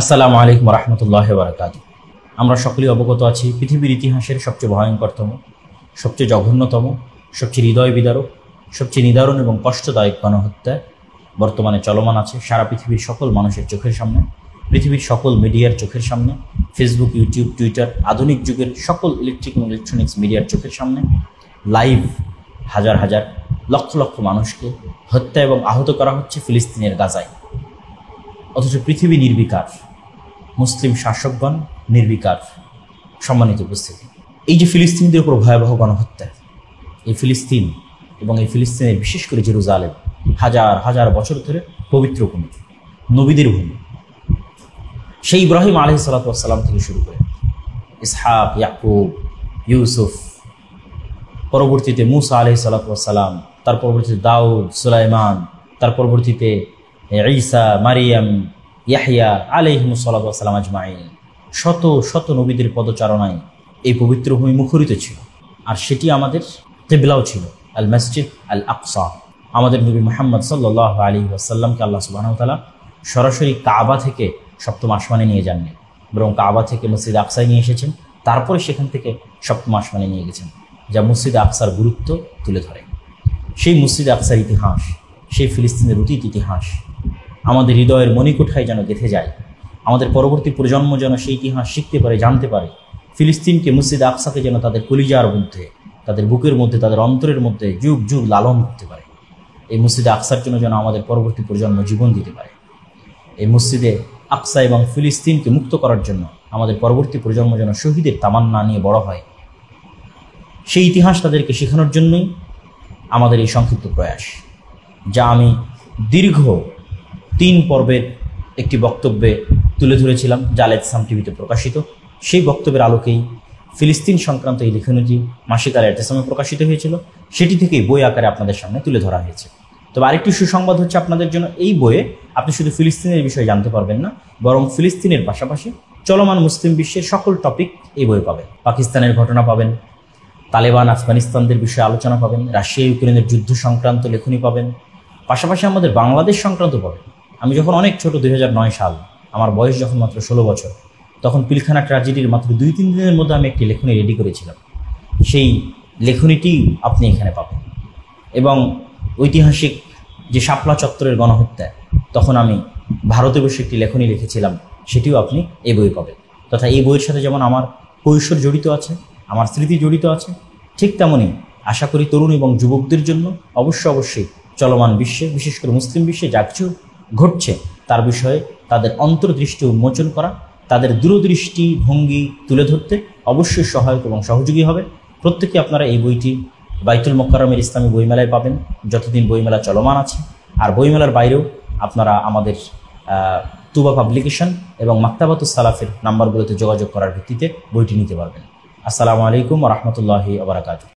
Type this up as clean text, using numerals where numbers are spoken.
আসসালামু আলাইকুম রহমতুল্লাহ বারাকাতু। আমরা সকলেই অবগত আছি পৃথিবীর ইতিহাসের সবচেয়ে ভয়ঙ্করতম, সবচেয়ে জঘন্যতম, সবচেয়ে হৃদয় বিদারক, সবচেয়ে নিদারুণ এবং কষ্টদায়ক গণহত্যা বর্তমানে চলমান আছে সারা পৃথিবীর সকল মানুষের চোখের সামনে, পৃথিবীর সকল মিডিয়ার চোখের সামনে, ফেসবুক, ইউটিউব, টুইটার, আধুনিক যুগের সকল ইলেকট্রিক এবং ইলেকট্রনিক্স মিডিয়ার চোখের সামনে লাইভ হাজার হাজার লক্ষ লক্ষ মানুষকে হত্যা এবং আহত করা হচ্ছে ফিলিস্তিনের গাজায়। অথচ পৃথিবী নির্বিকার, মুসলিম শাসকগণ নির্বিকার। সম্মানিত উপস্থিতি, এই যে ফিলিস্তিনিদের উপর ভয়াবহ গণহত্যা, এই ফিলিস্তিন এবং এই ফিলিস্তিনের বিশেষ করে জেরুজালেম হাজার হাজার বছর ধরে পবিত্র ভূমি, নবীদের ভূমি। সেই ইব্রাহিম আলাইহিস সালাম থেকে শুরু করে ইসহাক, ইয়াকুব, ইউসুফ, পরবর্তীতে মুসা আলাইহিস সালাম, তার পরবর্তীতে দাউদ, সুলাইমান, তার পরবর্তীতে ঈসা, মারিয়াম, ইয়াহইয়া আলাইহিমুস সালাতু ওয়াস সালাম আজমাইন। শত শত নবীদের পদচারণায় এই পবিত্র ভূমি মুখরিত ছিল। আর সেটি আমাদের কিবলাও ছিল, আল মসজিদ আল আকসা। আমাদের নবী মুহাম্মদ সাল্লাল্লাহু আলাইহি ওয়াসাল্লামকে আল্লাহ সুবহানাহু ওয়া তাআলা সরাসরি কাবা থেকে সপ্তম আসমানে নিয়ে যাননি, বরং কাবা থেকে মসজিদ আকসায় নিয়ে এসেছেন, তারপরে সেখান থেকে সপ্তম আসমানে নিয়ে গেছেন, যা মসজিদ আকসার গুরুত্ব তুলে ধরে। সেই মসজিদ আকসার ইতিহাস, সেই ফিলিস্তিনের অতীত ইতিহাস আমাদের হৃদয়ের মণিকোঠায় যেন গেঁথে যায়। আমাদের পরবর্তী প্রজন্ম যেন সেই ইতিহাস শিখতে পারে, জানতে পারে। ফিলিস্তিনকে, মসজিদ আকসাকে যেন তাদের কলিজার মধ্যে, তাদের বুকের মধ্যে, তাদের অন্তরের মধ্যে যুগ যুগ লালন করতে পারে। এই মসজিদে আকসার জন্য যেন আমাদের পরবর্তী প্রজন্ম জীবন দিতে পারে। এই মসজিদে আকসা এবং ফিলিস্তিনকে মুক্ত করার জন্য আমাদের পরবর্তী প্রজন্ম যেন শহীদের তামান্না নিয়ে বড় হয়। সেই ইতিহাস তাদেরকে শেখানোর জন্যই আমাদের এই সংক্ষিপ্ত প্রয়াস, যা আমি দীর্ঘ 3 পর্বের একটি বক্তব্যে তুলে ধরেছিলাম, যা আল ইতিসাম টিভিতে প্রকাশিত। সেই বক্তব্যের আলোকেই ফিলিস্তিন সংক্রান্ত এই লেখনীটি মাসিক আল ইতিসামে প্রকাশিত হয়েছিল। সেটি থেকেই বই আকারে আপনাদের সামনে তুলে ধরা হয়েছে। তবে আরেকটি সুসংবাদ হচ্ছে আপনাদের জন্য, এই বইয়ে আপনি শুধু ফিলিস্তিনের বিষয়ে জানতে পারবেন না, বরং ফিলিস্তিনের পাশাপাশি চলমান মুসলিম বিশ্বের সকল টপিক এই বইয়ে পাবেন। পাকিস্তানের ঘটনা পাবেন, তালেবান আফগানিস্তানদের বিষয়ে আলোচনা পাবেন, রাশিয়া ইউক্রেনের যুদ্ধ সংক্রান্ত লেখনী পাবেন, পাশাপাশি আমাদের বাংলাদেশ সংক্রান্ত পাবেন। আমি যখন অনেক ছোট, 2009 সাল, আমার বয়স যখন মাত্র 16 বছর, তখন পিলখানা ট্র্যাজেডির মাত্র 2-3 দিনের মধ্যে আমি একটি লেখনী রেডি করেছিলাম। সেই লেখনীটি আপনি এখানে পাবেন। এবং ঐতিহাসিক যে শাপলা চত্বরের গণহত্যা, তখন আমি ভারতে বসে একটি লেখনী লিখেছিলাম, সেটিও আপনি এই বই পাবেন। তথা এই বইয়ের সাথে যেমন আমার কৈশোর জড়িত আছে, আমার স্মৃতি জড়িত আছে, ঠিক তেমনই আশা করি তরুণ এবং যুবকদের জন্য অবশ্যই চলমান বিশ্বে, বিশেষ করে মুসলিম বিশ্বে যা কিছু ঘটছে তার বিষয়ে তাদের অন্তর্দৃষ্টি উন্মোচন করা, তাদের দূরদৃষ্টি ভঙ্গি তুলে ধরতে অবশ্যই সহায়ক এবং সহযোগী হবে। প্রত্যেকে আপনারা এই বইটি বাইতুল মোকাররমের ইসলামী বইমেলায় পাবেন, যতদিন বইমেলা চলমান আছে। আর বইমেলার বাইরেও আপনারা আমাদের তুবা পাবলিকেশন এবং মাকতাবাতুস সালাফের নাম্বারগুলোতে যোগাযোগ করার ভিত্তিতে বইটি নিতে পারবেন। আসসালামু আলাইকুম ওয়া রাহমাতুল্লাহি ওয়া বারাকাতুহু।